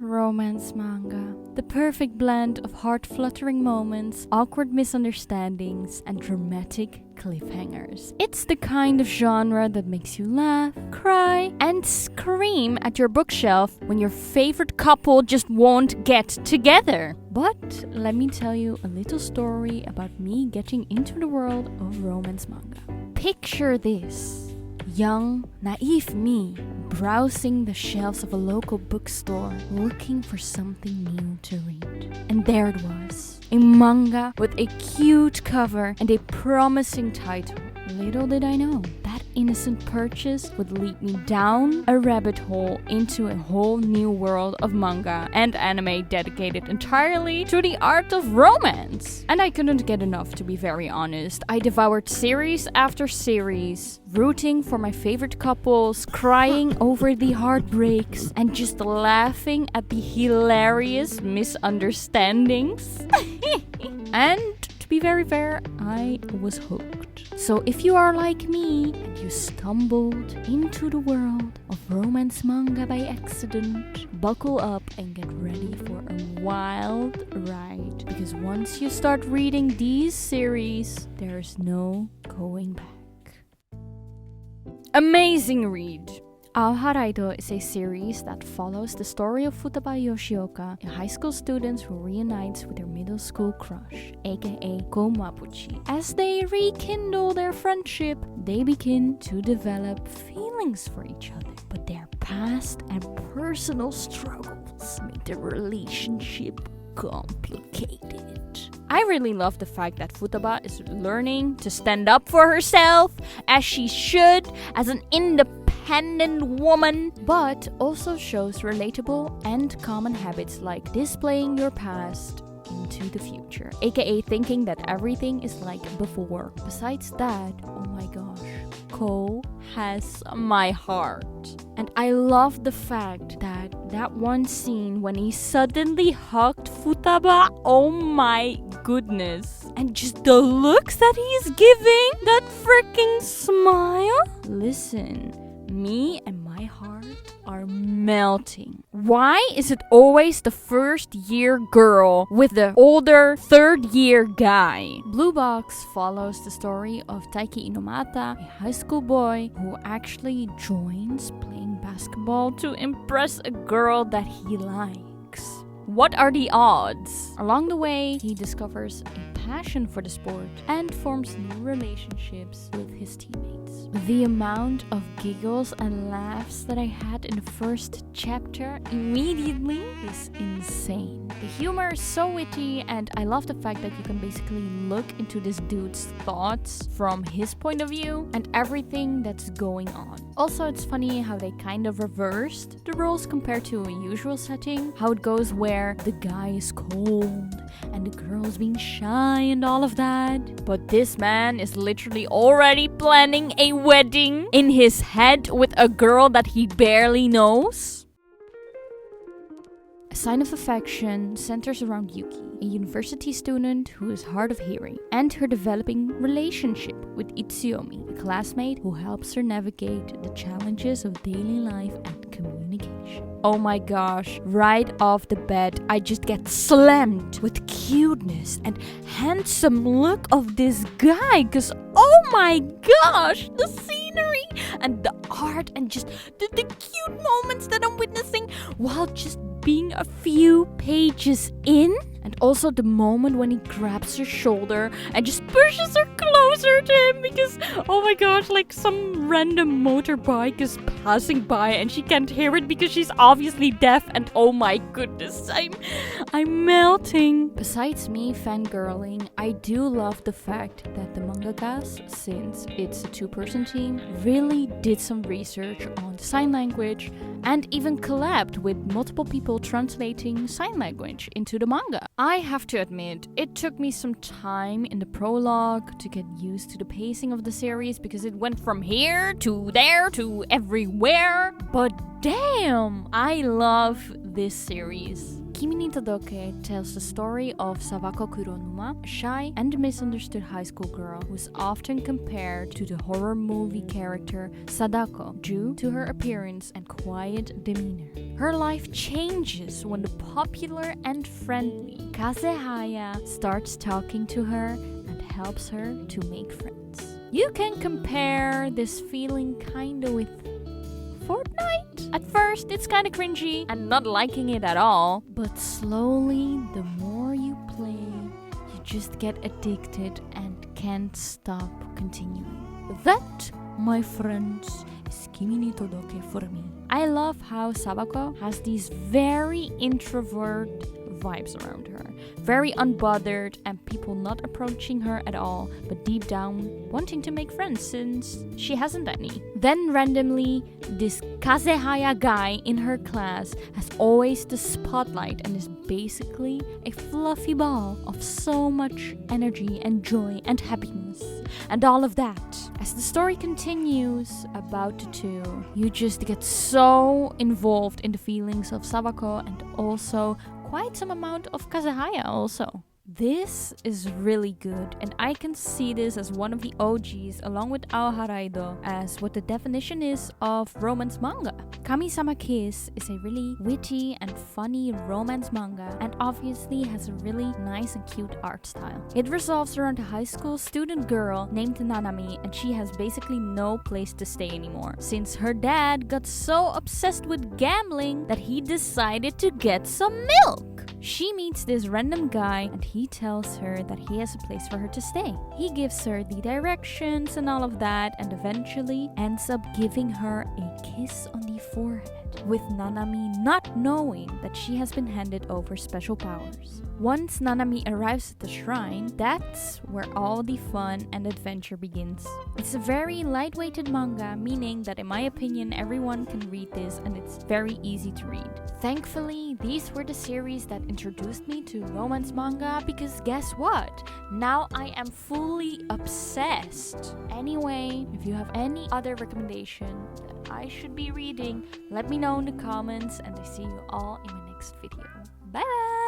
Romance manga. The perfect blend of heart-fluttering moments, awkward misunderstandings, and dramatic cliffhangers. It's the kind of genre that makes you laugh, cry, and scream at your bookshelf when your favorite couple just won't get together. But let me tell you a little story about me getting into the world of romance manga. Picture this. Young, naive me, browsing the shelves of a local bookstore, looking for something new to read. And there it was, a manga with a cute cover and a promising title. Little did I know, that innocent purchase would lead me down a rabbit hole into a whole new world of manga and anime dedicated entirely to the art of romance. And I couldn't get enough, to be very honest. I devoured series after series, rooting for my favorite couples, crying over the heartbreaks, and just laughing at the hilarious misunderstandings. And to be very fair, I was hooked. So if you are like me and you stumbled into the world of romance manga by accident, buckle up and get ready for a wild ride. Because once you start reading these series, there's no going back. Amazing read! Aoharaido is a series that follows the story of Futaba Yoshioka, a high school student who reunites with her middle school crush, aka Komapuchi. As they rekindle their friendship, they begin to develop feelings for each other. But their past and personal struggles make the relationship complicated. I really love the fact that Futaba is learning to stand up for herself, as she should, as an independent woman, but also shows relatable and common habits like displaying your past into the future, aka thinking that everything is like before. Besides that, oh my gosh, Ko has my heart. And I love the fact that one scene when he suddenly hugged Futaba, oh my goodness. And just the looks that he's giving, that freaking smile. Listen, me and my heart are melting. Why is it always the first year girl with the older third year guy? Blue Box follows the story of Taiki Inomata, a high school boy who actually joins playing basketball to impress a girl that he likes. What are the odds? Along the way, he discovers a passion for the sport and forms new relationships with his teammates. The amount of giggles and laughs that I had in the first chapter immediately is insane. The humor is so witty, and I love the fact that you can basically look into this dude's thoughts from his point of view and everything that's going on. Also, it's funny how they kind of reversed the roles compared to a usual setting. How it goes where the guy is cold and the girl's being shy and all of that. But this man is literally already planning a wedding in his head with a girl that he barely knows. A Sign of Affection centers around Yuki, a university student who is hard of hearing, and her developing relationship with Itsuomi, a classmate who helps her navigate the challenges of daily life and communication. Oh my gosh, right off the bat, I just get slammed with cuteness and handsome look of this guy, because oh my gosh, the scenery and the art and just the cute moments that I'm witnessing while just being a few pages in. And also the moment when he grabs her shoulder and just pushes her closer to him because, oh my gosh, like some random motorbike is passing by and she can't hear it because she's obviously deaf, and oh my goodness, I'm melting. Besides me fangirling, I do love the fact that the mangakas, since it's a two-person team, really did some research on sign language and even collabed with multiple people translating sign language into the manga. I have to admit, it took me some time in the prologue to get used to the pacing of the series because it went from here to there to everywhere. But damn, I love this series. Kimi ni Todoke tells the story of Sawako Kuronuma, a shy and misunderstood high school girl who is often compared to the horror movie character Sadako due to her appearance and quiet demeanor. Her life changes when the popular and friendly Kazehaya starts talking to her and helps her to make friends. You can compare this feeling kinda with Fortnite? At first, it's kinda cringy and not liking it at all, but slowly, the more you play, you just get addicted and can't stop continuing. That, my friends, is Kimi ni Todoke for me. I love how Sawako has these very introvert vibes around her. Very unbothered and people not approaching her at all, but deep down wanting to make friends since she hasn't any. Then randomly, this Kazehaya guy in her class has always the spotlight and is basically a fluffy ball of so much energy and joy and happiness. And all of that. As the story continues about the two, you just get so involved in the feelings of Sawako and also quite some amount of Kazehaya also. This is really good, and I can see this as one of the OGs along with Aoharaido as what the definition is of romance manga. Kamisama Kiss is a really witty and funny romance manga and obviously has a really nice and cute art style. It revolves around a high school student girl named Nanami, and she has basically no place to stay anymore since her dad got so obsessed with gambling that he decided to get some milk. She meets this random guy and he tells her that he has a place for her to stay. He gives her the directions and all of that and eventually ends up giving her a kiss on the forehead, with Nanami not knowing that she has been handed over special powers. Once Nanami arrives at the shrine, that's where all the fun and adventure begins. It's a very lightweighted manga, meaning that in my opinion everyone can read this and it's very easy to read. Thankfully, these were the series that introduced me to romance manga because guess what? Now I am fully obsessed. Anyway, if you have any other recommendation that I should be reading, let me know in the comments and I see you all in my next video. Bye!